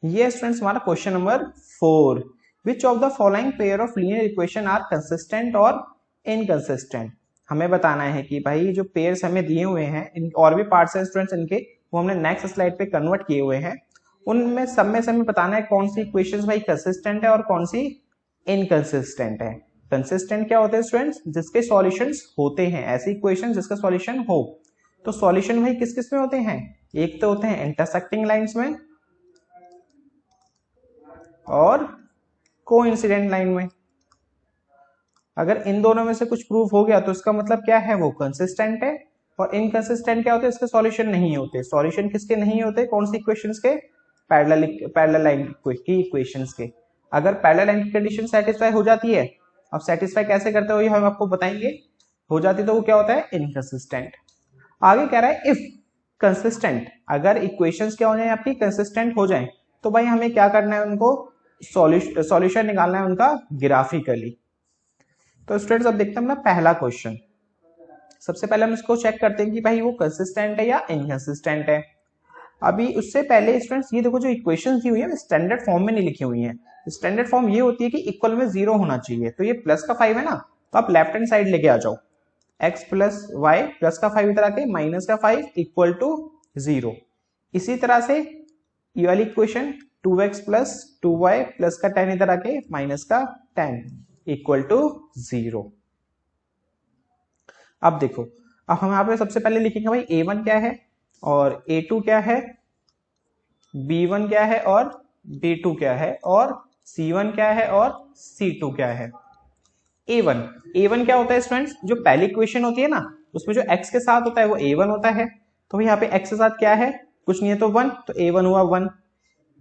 ये स्टूडेंट्स हमारा question number 4। Which of the following pair of linear equation are consistent और inconsistent. हमें बताना है कि भाई जो पेयर्स हमें दिए हुए हैं, इन और भी पार्ट्स हैं स्टूडेंट्स इनके, वो हमने नेक्स्ट स्लाइड पे कन्वर्ट किए हुए हैं। उनमें सब में से हमें बताना है कौन सी इक्वेशंस भाई कंसिस्टेंट है और कौन सी इनकंसिस्टेंट है। कंसिस्टेंट क्या होते हैं स्टूडेंट्स? जिसके सॉल्यूशंस होते हैं, ऐसी इक्वेशन जिसका सॉल्यूशन हो। तो सॉल्यूशन भाई किस किस में होते हैं? एक तो होते हैं इंटरसेक्टिंग लाइंस में और कोइंसिडेंट लाइन में। अगर इन दोनों में से कुछ प्रूफ हो गया तो इसका मतलब क्या है? वो कंसिस्टेंट है। और इनकंसिस्टेंट क्या होते हैं? इसके सॉल्यूशन नहीं होते। सॉल्यूशन किसके नहीं होते? कौन सी इक्वेशंस के? पैरेलल लाइन की इक्वेशंस के। अगर पैरेलल लाइन की कंडीशन सेटिस्फाई हो जाती है, अब सेटिस्फाई कैसे करते हो ये हम आपको बताएंगे, हो जाती तो वो क्या होता है? इनकंसिस्टेंट। आगे कह रहा है इफ कंसिस्टेंट, अगर इक्वेशंस क्या हो जाए आपकी कंसिस्टेंट हो जाए तो भाई हमें क्या करना है? उनको सॉल्यूशन निकालना है उनका ग्राफिकली। तो स्टूडेंट्स अब देखते हैं अपना पहला क्वेश्चन। सबसे पहले हम इसको चेक करते हैं कि भाई वो कंसिस्टेंट है या इनकंसिस्टेंट है। अभी उससे पहले स्टूडेंट्स ये देखो, जो इक्वेशंस दी हुई है स्टैंडर्ड फॉर्म में नहीं लिखी हुई है। स्टैंडर्ड फॉर्म ये होती है कि इक्वल में 0 होना चाहिए। तो ये प्लस का 5 है ना, तो आप लेफ्ट हैंड साइड लेके आ जाओ। x प्लस वाई, प्लस का 5 इधर आके माइनस का 5 इक्वल टू 0। इसी तरह से ये वाली equation 2x plus 2y plus का 10 इधर आके माइनस का 10 इक्वल टू 0। अब देखो, अब हम यहाँ पे सबसे पहले लिखेंगे भाई a1 क्या है और a2 क्या है, b1 क्या है और b2 क्या है, और c1 क्या है और c2 क्या है। a1 क्या होता है स्टूडेंट्स? जो पहली इक्वेशन होती है ना, उसमें जो x के साथ होता है वो a1 होता है। तो यहाँ पे x के साथ क्या है? कुछ नहीं है तो 1, तो a1 हुआ 1।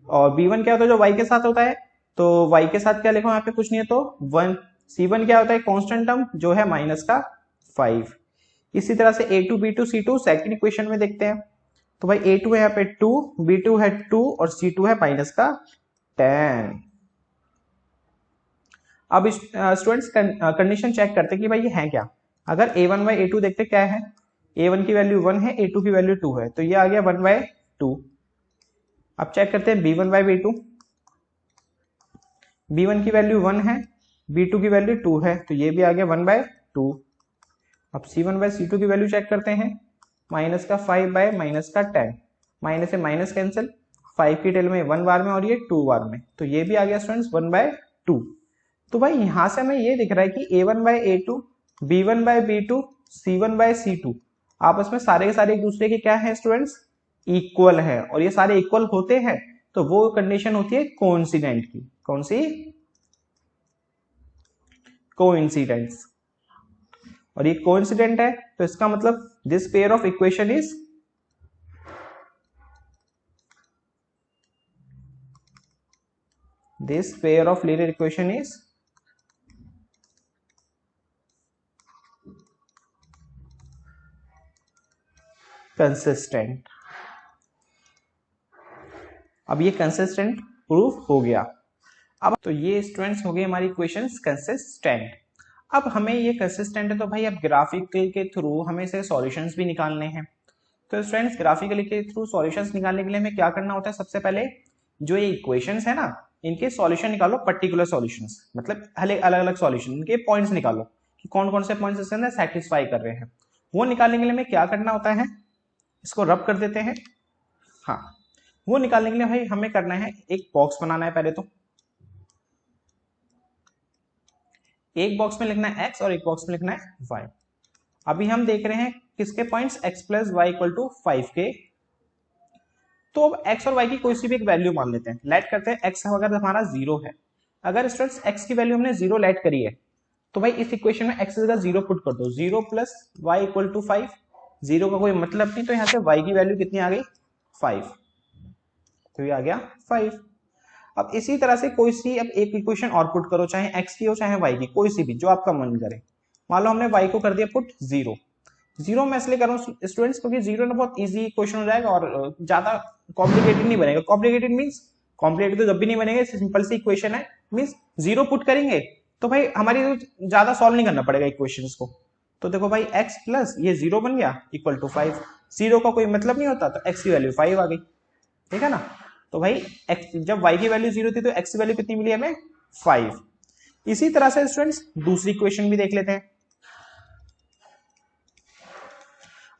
और b1 क्या होता है? जो y के साथ होता है, तो y के साथ क्या लिखो यहाँ पे? कुछ नहीं है तो 1। c1 क्या होता है? कांस्टेंट टर्म जो है माइनस का 5। इसी तरह से a2 b2 c2 second equation में देखते हैं। तो भाई a2 है यहाँ पे 2, b2 है 2 और c2 है माइनस का 10। अब स्टूडेंट्स कंडीशन चेक करते हैं कि भाई ये है क्या। अगर a1 बाई a2 देखते क्या है, a1 की वैल्यू 1 है, a2 की वैल्यू 2 है, तो ये आ गया 1 बाय 2। अब चेक करते हैं b1 बाई b2। b1 की वैल्यू 1 है, b2 की वैल्यू 2 है, तो ये भी आ गया 1 बाय 2। अब c1 बाय c2 की वैल्यू चेक करते हैं, माइनस का 5 बाय माइनस का 10, माइनस से माइनस कैंसिल, 5 की टेल में 1 बार में और ये 2 बार में, तो ये भी आ गया स्टूडेंट्स 1 बाय 2। तो भाई यहां से हमें ये दिख रहा है कि a1 bye a2, b1 bye b2, c1 bye c2 आपस में सारे के सारे एक दूसरे के क्या है स्टूडेंट्स? इक्वल है। और ये सारे इक्वल होते हैं तो वो कंडीशन होती है कोइंसिडेंट की। कौन सी? कोइंसिडेंस। और ये कोइंसिडेंट है तो इसका मतलब this pair of equation is this pair of linear equation is consistent। अब ये कंसिस्टेंट प्रूफ हो गया। अब तो ये स्टूडेंट्स हो गए हमारी इक्वेशंस कंसिस्टेंट। अब हमें ये कंसिस्टेंट है तो भाई अब ग्राफिकल के थ्रू हमें इसे सॉल्यूशंस भी निकालने हैं। तो स्टूडेंट्स ग्राफिकली के थ्रू सॉल्यूशंस निकालने के लिए हमें क्या करना होता है? सबसे पहले जो ये इक्वेशंस है ना, इनके सॉल्यूशन निकालो, पर्टिकुलर सॉल्यूशंस, मतलब अलग अलग सॉल्यूशन, इनके पॉइंट्स निकालो कि कौन कौन से पॉइंट्स इसके अंदर सेटिस्फाई कर रहे हैं। वो निकालने के लिए हमें क्या करना होता है? इसको रब कर देते हैं। हाँ, वो निकालने के लिए भाई हमें करना है, एक बॉक्स बनाना है पहले तो। एक बॉक्स में लिखना है x और एक बॉक्स में लिखना है y। अभी हम देख रहे हैं किसके points? x plus y equal to 5 के। तो अब x और y की कोई सी भी एक वैल्यू मान लेते हैं। लेट करते हैं x अगर हमारा 0 है, अगर स्टूडेंट्स x की वैल्यू हमने 0 लेट करी है तो भाई इस इक्वेशन में x जगह 0 पुट कर दो। 0 प्लस वाई इक्वल टू 5, 0 का कोई मतलब नहीं, तो यहाँ से y की वैल्यू कितनी आ गई? 5। तो ये आ गया 5। अब इसी तरह से कोई सी अब एक इक्वेशन और पुट करो, चाहे x की हो चाहे y की, कोई सी भी जो आपका मन करे। मान लो हमने y को कर दिया पुट 0। 0 मैं इसलिए कर रहा हूँ स्टूडेंट्स क्योंकि 0 ना बहुत इजी क्वेश्चन हो जाएगा और ज्यादा कॉम्प्लिकेटेड नहीं बनेगा। कॉम्प्लिकेटेड मींस कॉम्प्लिकेटेड तो जब भी नहीं बनेगा, सिंपल सी इक्वेशन है, मींस 0 पुट करेंगे तो भाई हमारी ज्यादा सॉल्व नहीं करना पड़ेगा इक्वेशंस को। तो देखो भाई x प्लस ये 0 बन गया इक्वल टू 5। 0 का कोई मतलब नहीं होता, तो x की वैल्यू 5 आ गई। ठीक है ना? तो भाई जब y की वैल्यू 0 थी तो x की वैल्यू कितनी मिली हमें 5। इसी तरह से स्टूडेंट्स दूसरी इक्वेशन भी देख लेते हैं।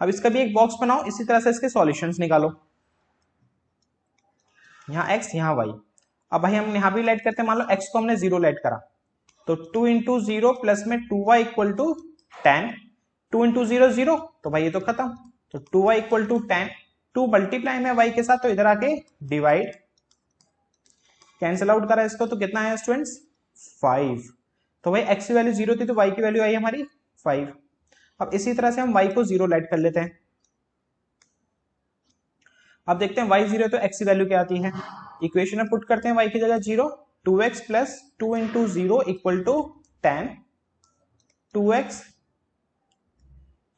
अब इसका भी एक बॉक्स बनाओ, इसी तरह से इसके सॉल्यूशंस निकालो। यहाँ x यहाँ y। अब भाई हम यहाँ भी लेट करते हैं, मान लो x को हमने 0 लेट करा तो 2 इंटू 0 प्लस में 2y इक्वल टू 10। 2 इंटू 0 0, तो भाई ये तो खत्म। तो 2y इक्वल टू 10, 2 मल्टीप्लाई में y के साथ तो इधर आके डिवाइड, कैंसिल आउट करा इसको तो कितना है स्टूडेंट्स 5। तो भाई x की वैल्यू 0 थी तो y की वैल्यू आई हमारी 5। अब इसी तरह से हम y को 0 लेट कर लेते हैं। अब देखते हैं y 0 तो x की वैल्यू क्या आती है। इक्वेशन में पुट करते हैं y की जगह 0, 2x plus 2 into 0 equal to 10। 2x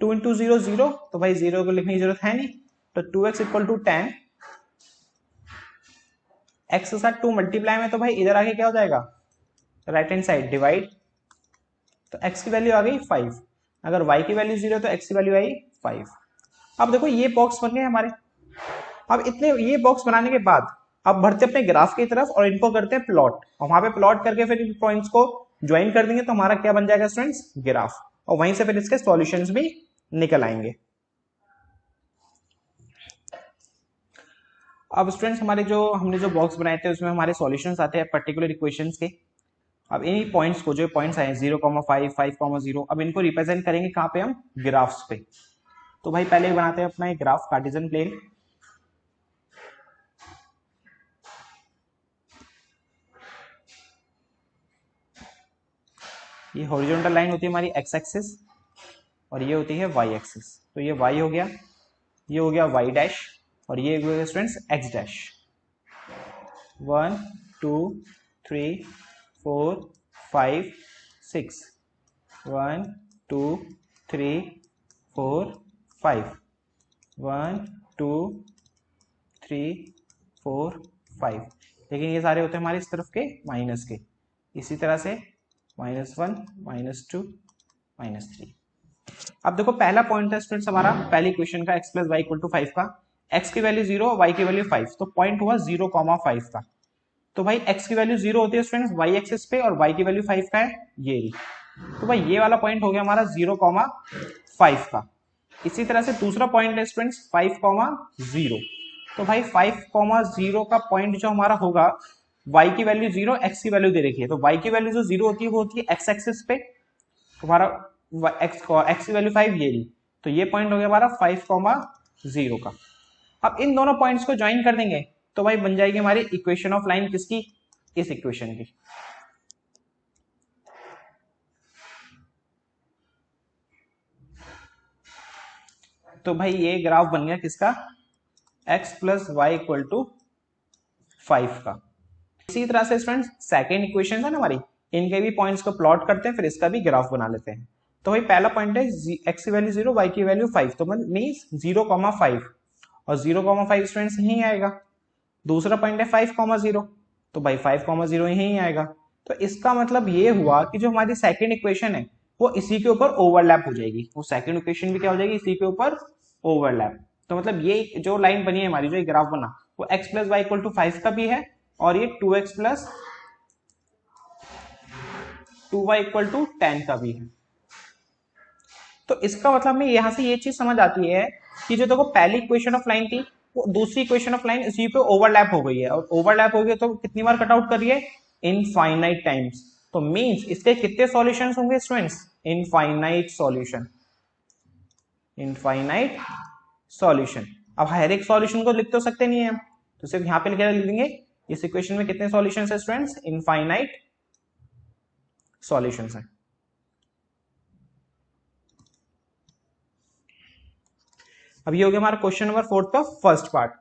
2 into 0 0, तो भाई 0 को लिखने की जरूरत है नहीं, तो 2x इक्वल टू 10। x के साथ 2 मल्टीप्लाई में तो भाई इधर आके क्या हो जाएगा राइट हैंड साइड डिवाइड, तो x की वैल्यू आ गई 5। अगर y की वैल्यू 0 तो x की वैल्यू आई 5। अब देखो ये बॉक्स बन गए हमारे। अब इतने ये बॉक्स बनाने के बाद अब बढ़ते अपने ग्राफ की तरफ और इनको करते हैं प्लॉट, और वहां पे प्लॉट करके फिर इन पॉइंट्स को ज्वाइन कर देंगे तो हमारा क्या बन जाएगा स्टूडेंट्स ग्राफ, और वहीं से फिर इसके सॉल्यूशंस भी निकल आएंगे। अब स्टूडेंट्स हमने जो बॉक्स बनाए थे उसमें हमारे सॉल्यूशंस आते हैं पर्टिकुलर इक्वेशंस के। अब इन्हीं पॉइंट्स को जो पॉइंट्स आए 0,5 5,0, अब इनको रिप्रेजेंट करेंगे कहां पे हम ग्राफ्स पे। तो भाई पहले बनाते हैं अपना एक ग्राफ कार्टेशियन प्लेन। ये हॉरिजॉन्टल लाइन होती है हमारी x एक्सिस और ये होती है y एक्सिस। तो ये y हो गया, ये हो गया y डैश, और ये हो गया स्टूडेंट्स x डैश। 1 2 3 4 5 6, 1 2 3 4 5, 1 2 3 4 5। लेकिन ये सारे होते हैं हमारे इस तरफ के माइनस के। इसी तरह से -1 -2 -3। अब देखो पहला पॉइंट है स्टूडेंट्स हमारा पहली इक्वेशन का x plus y equal to 5 का, x की वैल्यू 0 y की वैल्यू 5, तो पॉइंट हुआ 0,5 का। तो भाई x की वैल्यू 0 होती है स्टूडेंट्स y एक्सिस पे और y की वैल्यू 5 का है ये। तो भाई ये वाला पॉइंट हो गया हमारा 0,5 का। इसी तरह से दूसरा पॉइंट है स्टूडेंट्स 5,0। तो भाई 5,0 का पॉइंट जो हमारा होगा y की वैल्यू 0 x की वैल्यू दे रखी है, तो y की वैल्यू जो 0 होती है वो होती है x एक्सिस पे, हमारा x की वैल्यू 5 ये रही। तो ये पॉइंट हो गया हमारा 5,0 का। अब इन दोनों पॉइंट्स को ज्वाइन कर देंगे तो भाई बन जाएगी हमारी इक्वेशन ऑफ लाइन किसकी, इस इक्वेशन की। तो भाई ये ग्राफ बन गया किसका x plus y equal to 5 का। इसी तरह से स्टूडेंट्स सेकेंड इक्वेशन है ना हमारी, इनके भी पॉइंट्स को प्लॉट करते हैं फिर इसका भी ग्राफ बना लेते हैं। तो भाई पहला पॉइंट है x की वैल्यू 0 y की वैल्यू 5, तो मींस 0,5 और 0,5 स्टूडेंट्स यहीं आएगा। दूसरा पॉइंट है 5,0, तो भाई 5,0 यहीं आएगा। तो इसका मतलब ये हुआ कि जो हमारी सेकंड इक्वेशन है वो इसी के ऊपर ओवरलैप हो जाएगी, वो सेकंड इक्वेशन भी क्या हो जाएगी इसी के ऊपर ओवरलैप। तो मतलब ये जो लाइन बनी है हमारी, जो ग्राफ बना वो x plus y equal to 5 का भी है और ये 2x plus 2y equal to 10 का भी है। तो इसका मतलब में यहां से ये चीज समझ आती है कि जो देखो पहली इक्वेशन ऑफ लाइन थी वो दूसरी इक्वेशन ऑफ लाइन इसी पे ओवरलैप हो गई है, और ओवरलैप हो गई तो कितनी बार कट आउट कर रही है इनफाइनाइट टाइम्स। तो मींस इसके कितने सॉल्यूशंस होंगे students, infinite solution, infinite solution. अब हर एक सॉल्यूशन को लिख तो सकते नहीं है हम, तो सिर्फ यहां पे लिख देंगे इस इक्वेशन में कितने सॉल्यूशंस है स्टूडेंट्स, इनफाइनाइट सॉल्यूशंस है। अब ये हो गया हमारा क्वेश्चन नंबर 4 का फर्स्ट पार्ट।